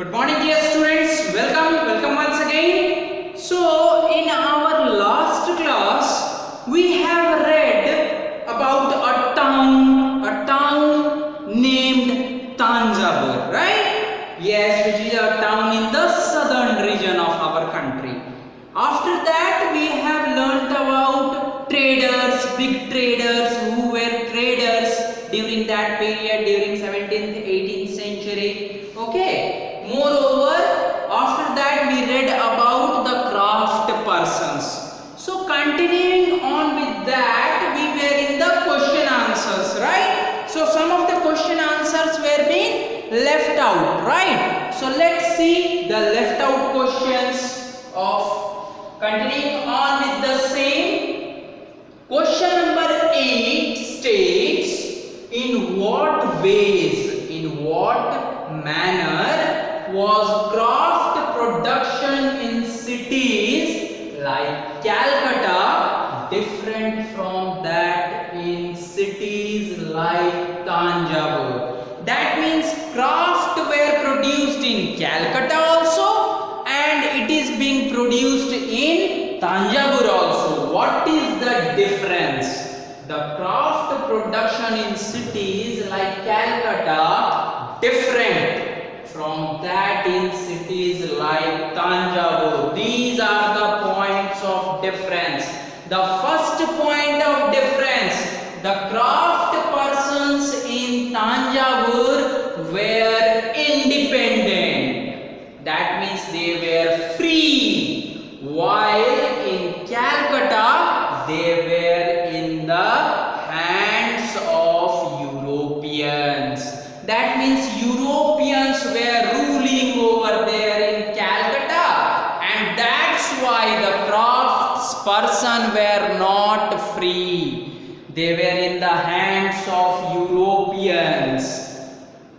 Good morning, dear students. Welcome once again. So, in our last class, we have read about a town named Tanjavur, right? Yes, which is a town in the southern region of our country. After that, we have learnt about traders, big traders who were traders during that period, during 17th, 18th century. Okay. Moreover, after that we read about the craft persons. So continuing on with that, we were in the question answers, right? So some of the question answers were being left out, right? So let's see the left out questions of continuing on with the same. Question number 8 states, in what ways, in what manner was craft production in cities like Calcutta different from that in cities like Tanjavur? That means craft were produced in Calcutta also and it is being produced in Tanjavur also. What is the difference? The craft production in cities like Calcutta different from that in cities like Tanjavur. These are the points of difference. The first point of difference, the craft persons in Tanjavur were independent. That means they were free, while in Calcutta they were in the hands of Europeans. That means Europeans were ruling over there in Calcutta, and that's why the craftsperson were not free. They were in the hands of Europeans.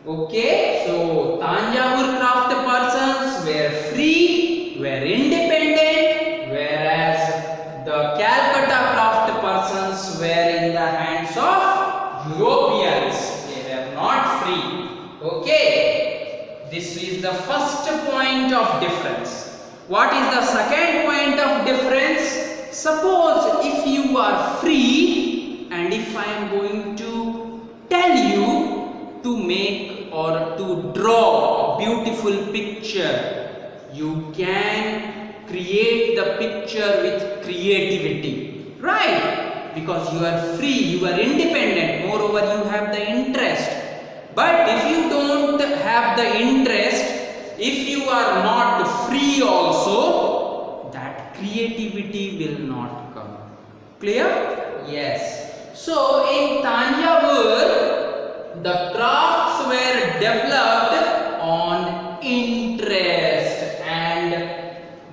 Okay, so Tanjavur craft persons were free, were independent, whereas the Calcutta craft persons were in the hands of Europeans. Not free. Okay, this is the first point of difference. What is the second point of difference? Suppose if you are free and if I am going to tell you to make or to draw a beautiful picture, you can create the picture with creativity, right? Because you are free, you are independent, moreover you have the interest. But if you don't have the interest, if you are not free also, that creativity will not come. Clear? Yes. So in Tanjavur, the crafts were developed on interest and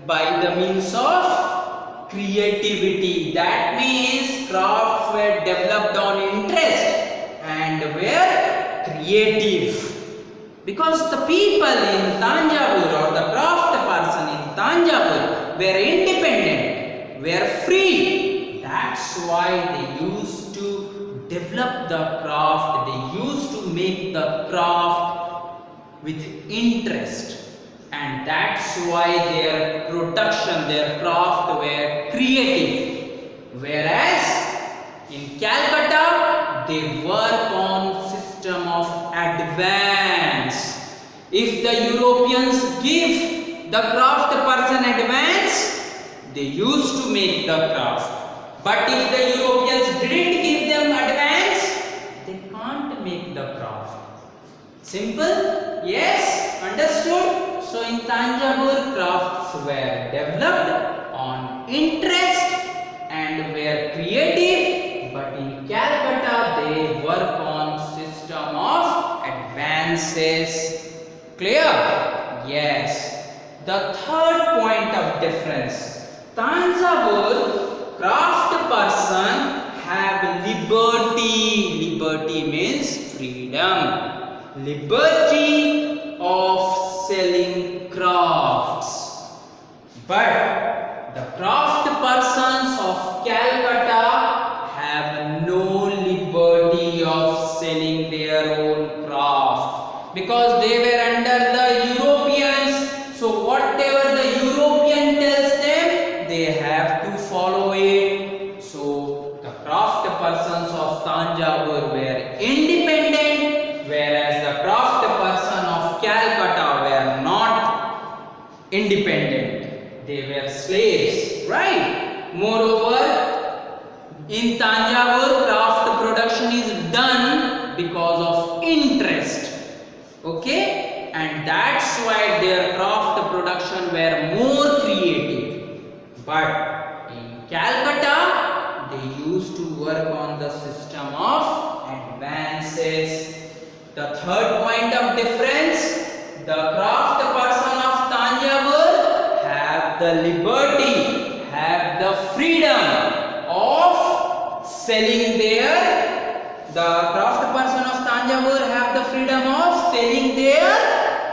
by the means of creativity. That means crafts were developed on interest and were creative, because the people in Tanjavur or the craft person in Tanjavur were independent, were free. That's why they used to develop the craft, they used to make the craft with interest, and that's why their production, their craft were creative. Whereas in Calcutta they work on system of advance. If the Europeans give the craft person advance, they used to make the craft. But if the Europeans didn't give them advance, they can't make the craft. Simple? Yes? Understood? So in Tanjavur, crafts were developed on interest and were creative, but in Calcutta they work on system of advances. Clear? Yes. The third point of difference, Tanjavur craft person have liberty. Liberty means freedom. Liberty of selling crafts. But the craft persons of Calcutta have no liberty of selling their own craft, because they were under the European independent. They were slaves, right? Moreover, in Tanjavur, craft production is done because of interest. Okay, and that's why their craft production were more creative. But in Calcutta, they used to work on the system of advances. The third point of difference, the craft person of Tanjavur have the liberty, have the freedom of selling the craft person of Tanjavur have the freedom of selling their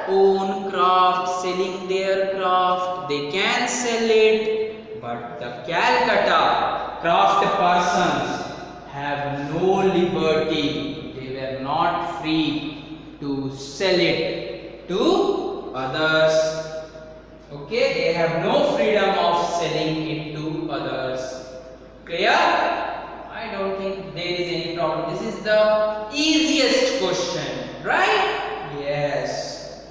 own craft, selling their craft. They can sell it, but the Calcutta craft persons have no liberty. They were not free to sell it to others. Okay, they have no freedom of selling it to others. Clear? I don't think there is any problem. This is the easiest question, right? Yes.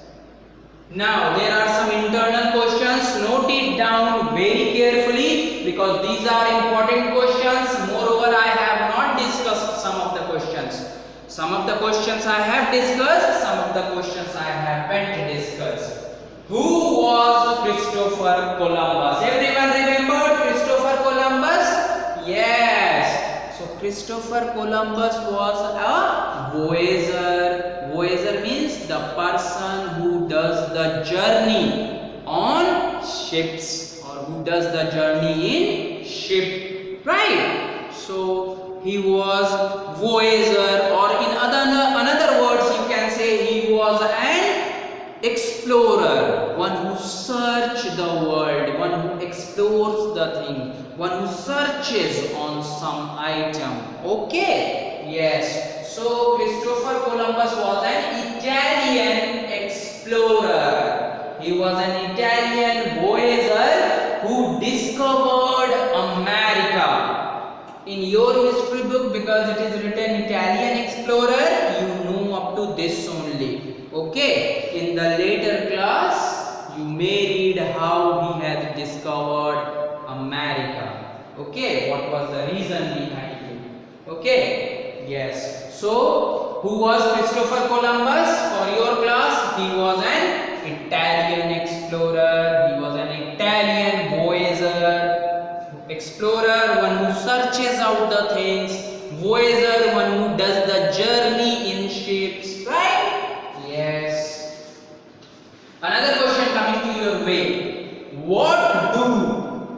Now there are some internal questions. Note it down very carefully because these are important questions. Moreover, I have not discussed some of the questions. Some of the questions I have discussed, some of the questions I haven't discussed. Who was Christopher Columbus? Everyone remembered Christopher Columbus? Yes. So Christopher Columbus was a voyager. Voyager means the person who does the journey on ships or who does the journey in ship, right? So he was voyager, or in another words you can say he was an explorer, one who searches the world, one who explores the thing, one who searches on some item. Okay, yes. So Christopher Columbus was an Italian explorer. He was an Italian voyager who discovered America. In your history book, because it is written Italian explorer, you know up to this only. Okay, in the later class you may read how he has discovered America. Okay, what was the reason behind it? Okay, yes. So who was Christopher Columbus? For your class, he was an Italian explorer, he was an Italian voyager. Explorer, one who searches out the things. Voyager, one who does the journey in ships, right? Yes. Another question coming to your way. What do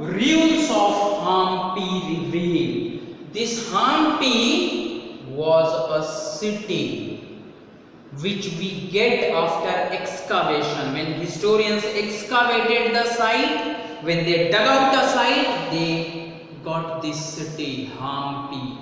ruins of Hampi reveal? This Hampi was a city which we get after excavation. When historians excavated the site, when they dug out the site, they got this city, Hampi.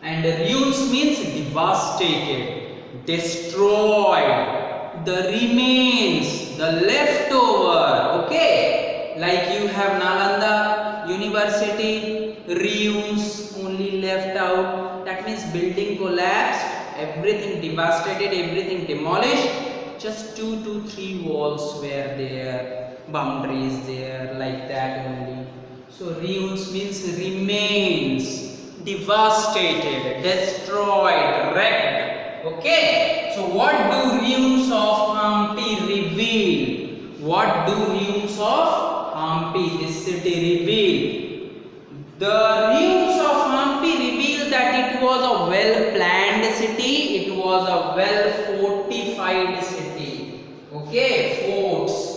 And ruins means devastated, destroyed, the remains, the leftover. Okay, like you have Nalanda University, ruins only left out. That means building collapsed, everything devastated, everything demolished. Just 2 to 3 walls were there, boundaries there, like that only. So ruins means remains, devastated, destroyed, wrecked. Okay, so what do ruins of Hampi reveal? What do ruins of Hampi, this city, reveal? The ruins of Hampi reveal that it was a well planned city, it was a well fortified city. Okay, forts.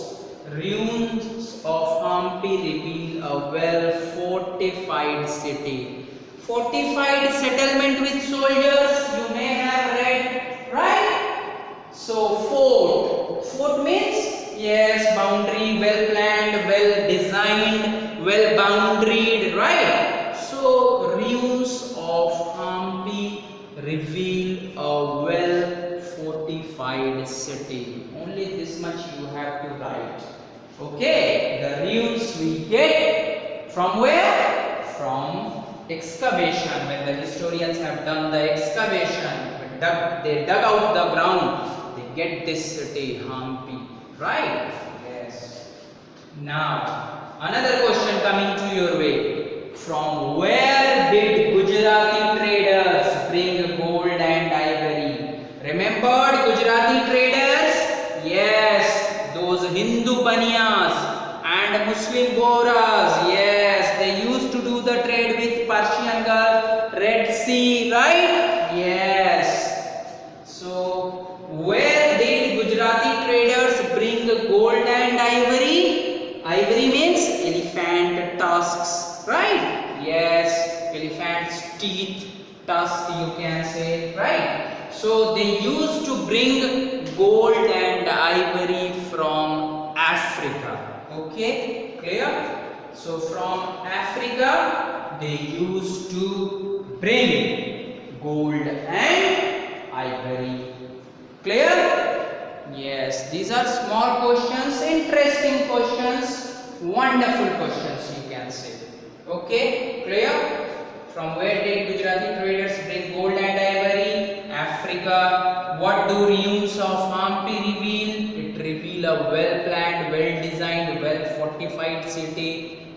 Ruins of Hampi reveal a well fortified city. Fortified settlement with soldiers, you may have read, right? So fort. Fort means, yes, boundary, well planned, well designed, well boundaried, right? So ruins of Hampi reveal a well fortified city. Only this much you have to write. Okay, the ruins we get from where? From excavation. When the historians have done the excavation, they dug out the ground, they get this city, Hampi, right? Yes. Now, another question coming to your way. From where did Gujarati traders bring gold and ivory? Remembered Gujarati traders? Yes, those Hindu Baniyas and Muslim Bohras. Yes, they used to do the trade with Persian Gulf, Red Sea, right? Yes. So, where did Gujarati traders bring gold and ivory? Ivory means elephant tusks, right? Yes, elephant's teeth, tusk you can say, right? So they used to bring gold and ivory from Africa. Okay, clear? So from Africa they used to bring gold and ivory. Clear? Yes, these are small questions, interesting questions, wonderful questions you can say. Okay, clear? From where did Gujarati traders bring gold and ivory? Africa. What do ruins of Hampi reveal? It reveal a well-planned, well-designed, well-fortified city.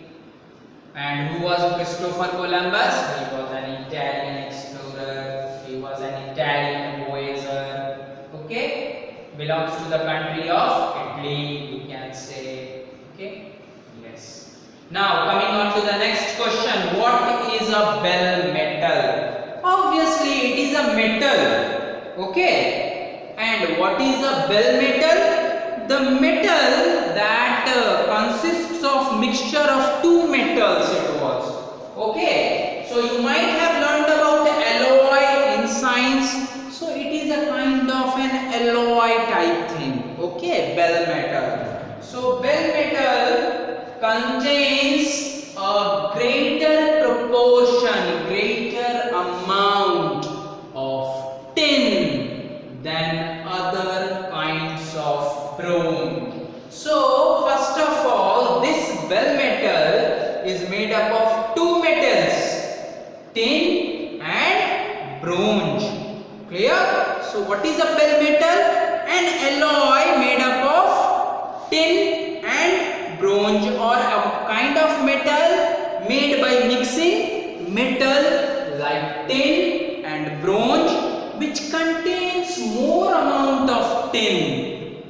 And who was Christopher Columbus? He was an Italian explorer. He was an Italian voyager. Okay? Belongs to the country of Italy, you can say. Okay? Yes. Now coming on to the next question. What is a bell metal? Obviously it is a metal. Okay? And what is a bell metal? The metal that consists of mixture of two metals it was. Okay? So you might have learned about alloy in science. So it is a kind of an alloy type thing. Okay, bell metal. So bell metal contains a greater proportion, greater amount of tin than other kinds of bronze. So first of all, this bell metal is made up of two metals, tin and bronze. Clear? So what is a bell metal? An alloy made up of tin and bronze, or a kind of metal made by mixing metal like tin and bronze, which contains more amount of tin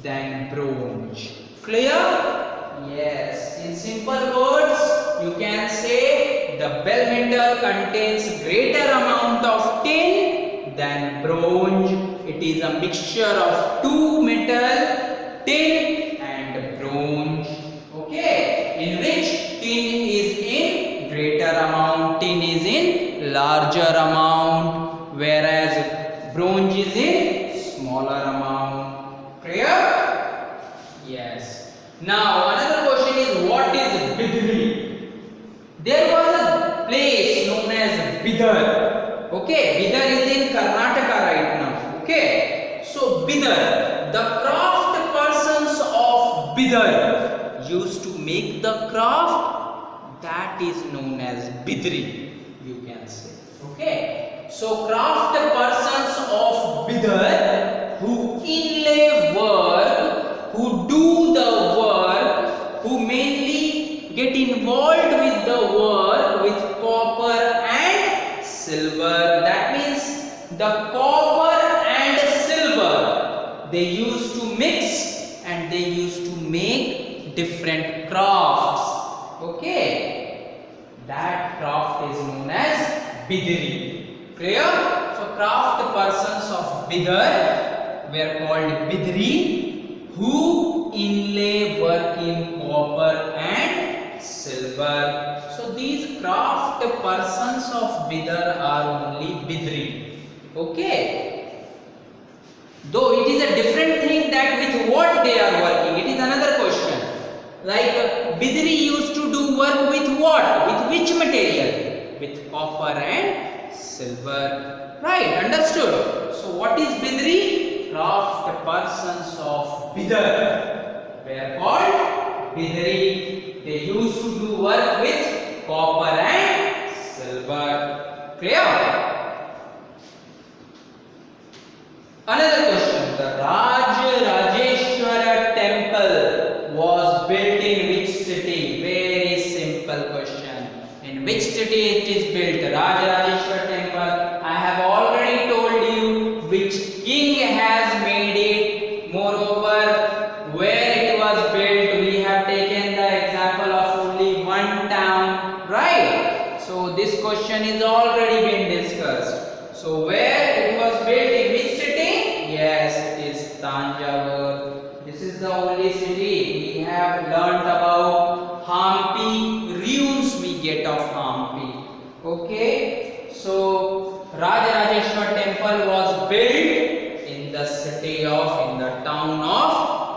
than bronze. Clear? Yes. In simple words, you can say the bell metal contains greater amount of tin than bronze. It is a mixture of two metal, tin and bronze. Okay, in which tin is in greater amount, tin is in larger amount, whereas bronze is in smaller amount. Clear? Yes. Now another question is, what is Bidri? There was a place known as Bidar. Okay, Bidar is in Karnataka right now. Okay, so Bidar, the craft persons of Bidar used to make the craft that is known as Bidri, you can say. Okay, so craft persons of Bidar who inlay work, who do the work, who mainly get involved with the work with copper and silver. That means the copper and silver they used to mix and they used to make different crafts. Okay, that craft is known as Bidri. Clear? So craft persons of Bidar were called Bidri, who inlay work in copper and silver. So these craft persons of Bidar are only Bidri. Okay. Though it is a different thing that with what they are working, it is another question. Like Bidri used to do work with what? With which material? With copper and silver. Right, understood. So what is Bidri? Craft persons of Bidar were called Bidri. They used to do work with copper and silver. Clear? Another question. The Rajeshwara temple was built in which city it is built? Rajarajeshwar temple. I have already told you which king has made it. Moreover, where it was built. We have taken the example of only one town, right? So this question is already been discussed. So where it was built, in which city? Yes, it is Tanjavur. This is the only city. We have learnt about Hampi, ruins we get of Hampi. Okay, so Rajarajeshwar temple was built in the town of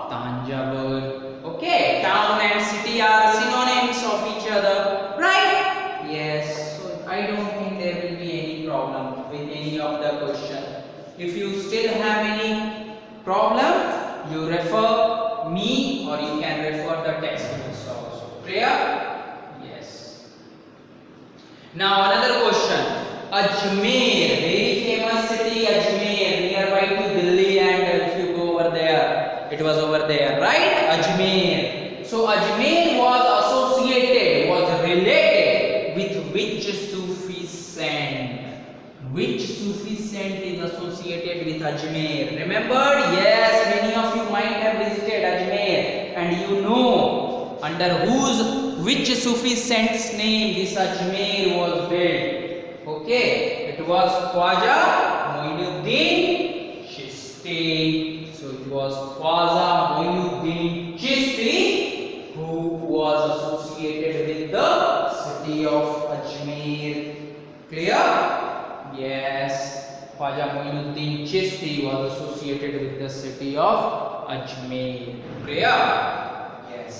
Tanjavur. Okay, town and city are synonyms of each other, right? Yes, so I don't think there will be any problem with any of the question. If you still have any problem, you refer me or you can refer the textbooks also. Clear? Yes. Now another question. Ajmer, very famous city Ajmer, nearby to Delhi, and if you go over there, it was over there, right? Ajmer. So Ajmer was related with which Sufi saint? Which Sufi saint is associated with Ajmer? Remembered? Yes, many of you might have visited Ajmer and you know under which Sufi saint's name this Ajmer was built. Okay, it was Khwaja Moinuddin Chishti. So it was Khwaja Moinuddin Chishti who was associated with the city of Ajmer. Clear? Yes, Khwaja Moinuddin Chishti was associated with the city of Ajmer. Clear? Yes.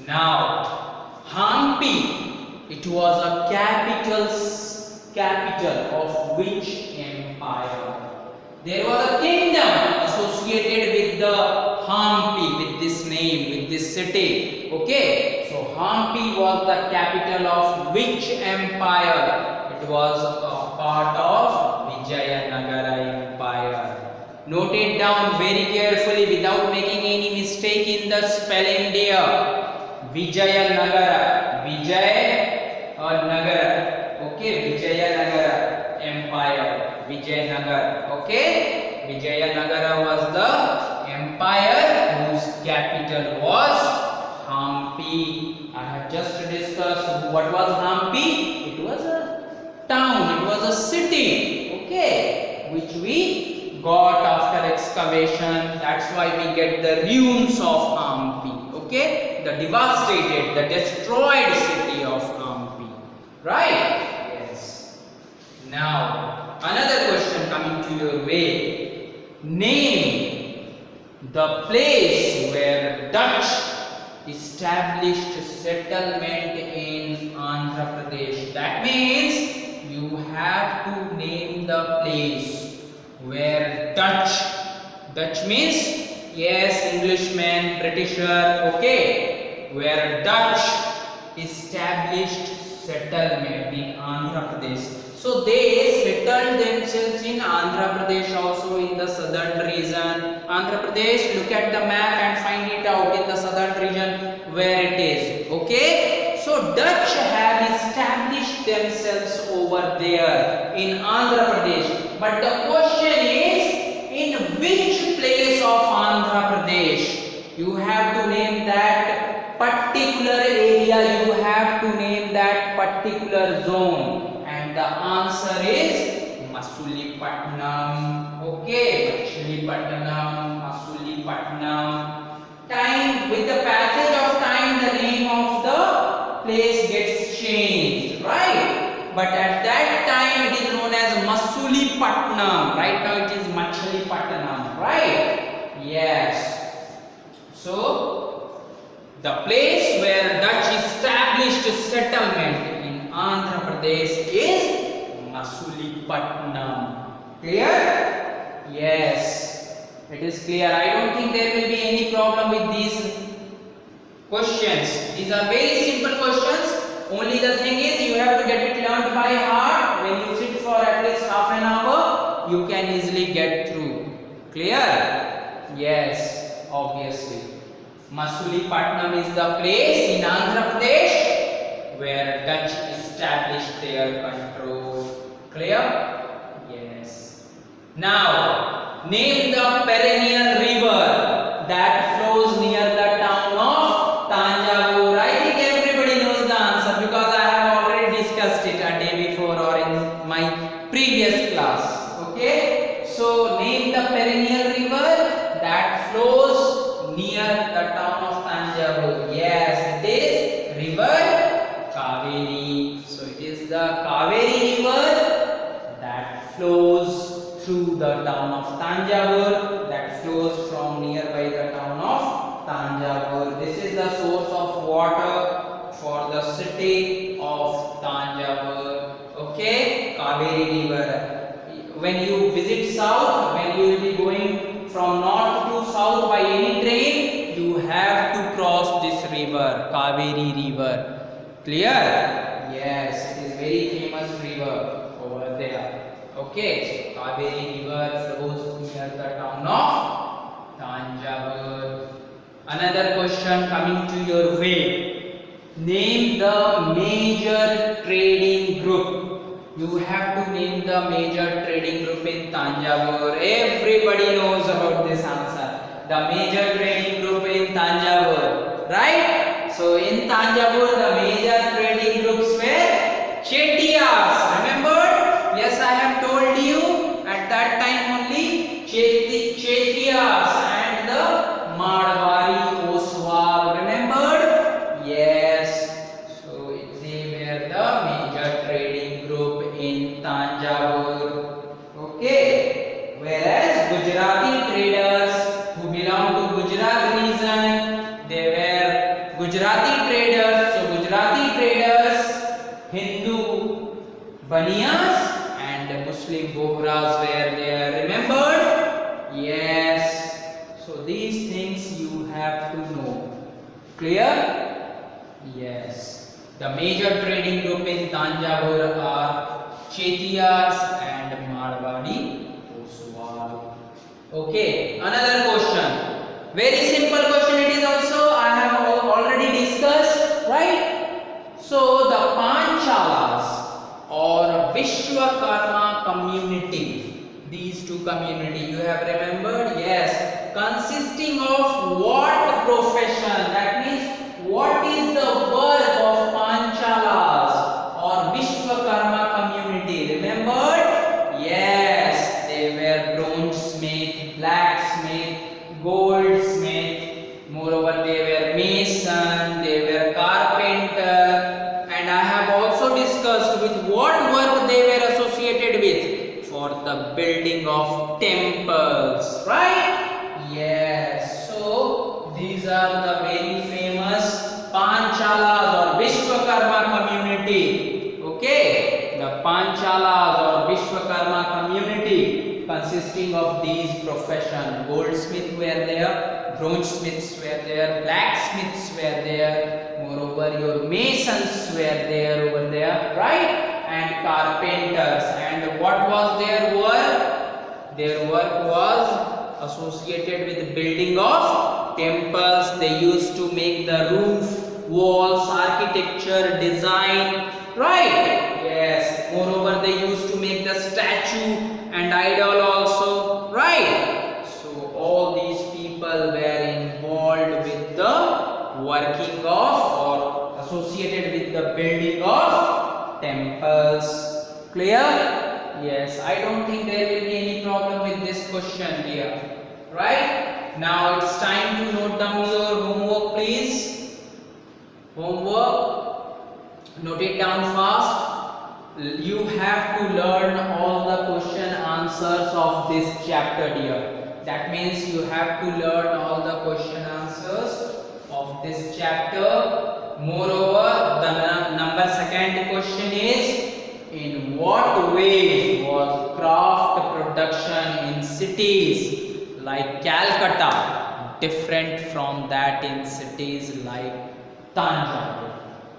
Now, Hampi, it was a capital of which empire? There was a kingdom associated with the Hampi, with this name, with this city. Okay, so Hampi was the capital of which empire? It was a part of Vijayanagara Empire. Note it down very carefully without making any mistake in the spelling there. Vijayanagara, Vijay or Nagara. Okay, Vijayanagara Empire, Vijayanagar. Okay, Vijayanagara was the empire whose capital was Hampi. I have just discussed what was Hampi. It was a town, it was a city, okay, which we got after excavation. That's why we get the ruins of Hampi. Okay, the devastated, the destroyed city of Hampi. Right? Now, another question coming to your way. Name the place where Dutch established settlement in Andhra Pradesh. That means you have to name the place where Dutch means, yes, Englishman, Britisher, okay, where Dutch established settlement in Andhra Pradesh. So they settled themselves in Andhra Pradesh, also in the southern region. Andhra Pradesh, look at the map and find it out in the southern region where it is. Okay, so Dutch have established themselves over there in Andhra Pradesh. But the question is, in which place of Andhra Pradesh? You have to name that particular area, you have to name that particular zone. And the answer is Masulipatanam. Okay, Masulipatanam. Time, with the passage of time, the name of the place gets changed, right? But at that time it is known as Masulipatanam. Right now it is Machalipatanam, right? Yes. So the place where Dutch established settlement in Andhra Pradesh is Masulipatanam. Clear? Yes, it is clear. I don't think there will be any problem with these questions. These are very simple questions. Only the thing is, you have to get it learned by heart. When you sit for at least half an hour, you can easily get through. Clear? Yes, obviously. Masulipatanam is the place in Andhra Pradesh where Dutch established their control. Clear? Yes. Now, name the perennial river that flows near the town of Tanjavur. I think everybody knows the answer because I have already discussed it a day before or in my previous class. Okay? So, name the perennial river that flows near the town of Tanjavur. Yes, it is river Kaveri. So, it is the Kaveri river that flows through the town of Tanjavur, that flows from nearby the town of Tanjavur. This is the source of water for the city of Tanjavur. Okay, Kaveri river. When you visit south, when you will be going from north to south by any train, you have to cross this river, Kaveri river. Clear? Yes, it is very famous river over there. Okay, so Kaveri river flows near the town of Tanjavur. Another question coming to your way. Name the major trading group. You have to name the major trading group in Tanjavur. Everybody knows about this answer. The major trading group in Tanjavur, right? So in Tanjavur, the major trading groups were Chettiars. Remember? Yes, I have told you at that time only Chettiars and the Marwari Oswal. Remembered? Yes. So they were the major trading group in Tanjavur. Okay. Whereas Gujarati traders who belong to Gujarat region, they were Gujarati traders. So Gujarati traders, Hindu Baniyas and Muslim Bohras were there. Remembered? Yes. So these things you have to know. Clear? Yes. The major trading group in Tanjavur are Chettiars and Marwari Oswal. Okay. Another question. Very simple question it is also. I have already discussed, right? So the Panchalas or Vishwakarma community, these two community you have remembered? Yes, consisting of what profession? That means what is the work of Panchalas or Vishwakarma community? Remembered? Yes, they were bronze smith, blacksmith, goldsmith, moreover they were mason, they were carpenter. And I have also discussed with what work they were associated with for the building of temples, right? Yes. So these are the very famous Panchalas or Vishwakarma community. Okay, the Panchalas or Vishwakarma community consisting of these professions. Goldsmiths were there, bronze smiths were there, blacksmiths were there. Moreover, your masons were there over there, right? And carpenters. And what was their work? Their work was associated with the building of temples. They used to make the roof, walls, architecture, design, right? Yes. Moreover, they used to make the statue and idol also, right? So all these people were involved with the working of or associated with the building of temples. Clear? Yes, I don't think there will be any problem with this question here. Right? Now it's time to note down your homework, please. Homework. Note it down fast. You have to learn all the question answers of this chapter here. That means you have to learn all the question answers of this chapter. Moreover, the second question is, in what ways was craft production in cities like Calcutta different from that in cities like Tanjavur?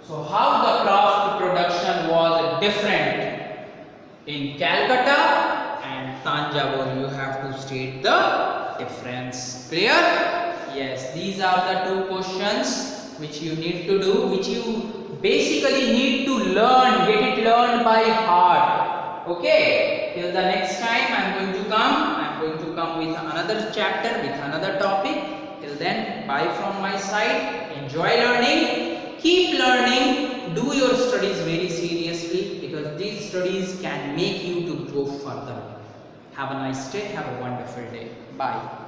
So how the craft production was different in Calcutta and Tanjavur? You have to state the difference. Clear? Yes, these are the two questions which you need to do, which you basically need to learn, get it learned by heart. Okay, till the next time I'm going to come with another chapter, with another topic. Till then, bye from my side. Enjoy learning, keep learning, do your studies very seriously, because these studies can make you to grow further. Have a nice day, have a wonderful day. Bye.